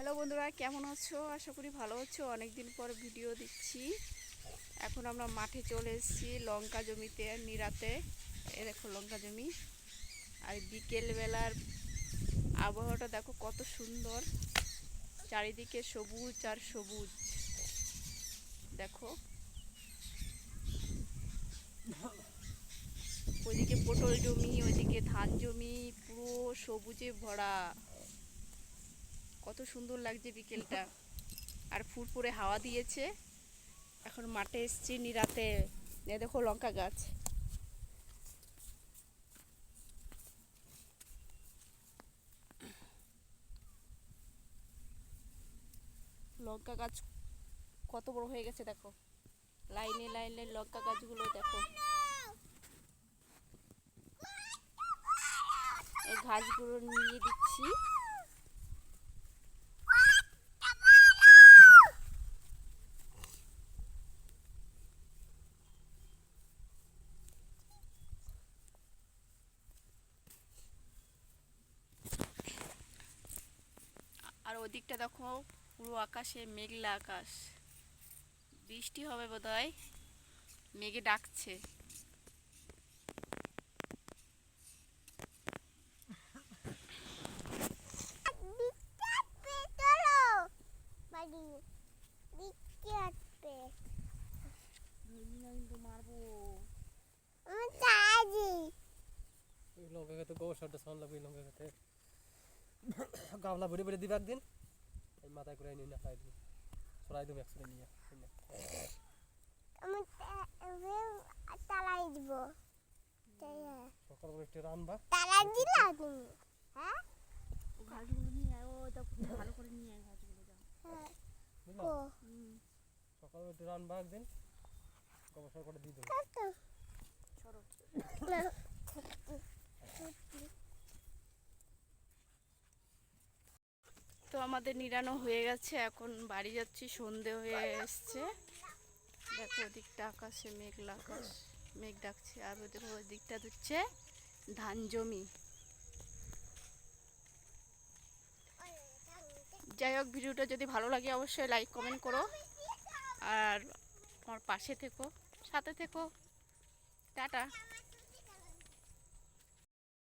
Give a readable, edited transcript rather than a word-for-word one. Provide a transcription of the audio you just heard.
Hello বন্ধুরা, কেমন আছো? আশা করি ভালো আছো। অনেকদিন পর ভিডিও দিচ্ছি। এখন আমরা মাঠে চলে এসেছি লঙ্কা জমিতে নিরাতে। এ দেখো লঙ্কা জমি, আর বিকেল বেলার আবহাওয়াটা দেখো কত সুন্দর। চারিদিকে সবুজ আর সবুজ। দেখো ওইদিকে পটল জমি, ওইদিকে ধান জমি, পুরো সবুজে ভরা। কত সুন্দর লাগছে বিকেলটা, আর ফুরফুরে হাওয়া দিয়েছে। এখন মাঠে এসছি নিরাতে। এ দেখো লঙ্কা গাছ। লঙ্কা গাছ কত বড় হয়ে গেছে দেখো। লাইনে লাইনে লঙ্কা গাছগুলো দেখো। এই ঘাসগুলো নিয়ে দিচ্ছি। আর ওদিকটা দেখো, পুরো আকাশে মেঘলা আকাশ। বৃষ্টি হবে বোধহয়, মেঘে ডাকছে। মারবো লঙ্কা খেতে গোবর সারটা সান লাগবে। লঙ্কা খেতে গামলা ভরে ভরে দিবে একদিন, এই মাথায় করে নিয়ে না খাই দিই, ছড়াই দেবো একসাথে নিয়ে। তালাই দিব। সকাল করে একটু রানবা। তালাই দিলা তুমি? হ্যাঁ, ঘাসগুলো নিয়ে আয়। ও দেখো ভালো করে নিয়ে আয় ঘাসগুলো। যাও হ্যাঁ। বুঝলা, ও সকাল করে একটু রানবা একদিন, গোবর সার করে দিয়ে দেবো। সরো। তো আমাদের নিরানো হয়ে গেছে, এখন বাড়ি যাচ্ছি। সন্ধে হয়ে এসছে। দেখো ওদিকটা আকাশে মেঘলা আকাশ, মেঘ ডাকছে। আর ওদিকে ওই দিকটা হচ্ছে ধান জমি। যাই হোক, ভিডিওটা যদি ভালো লাগে অবশ্যই লাইক কমেন্ট করো, আর আমার পাশে থেকো, সাথে থেকো। টাটা।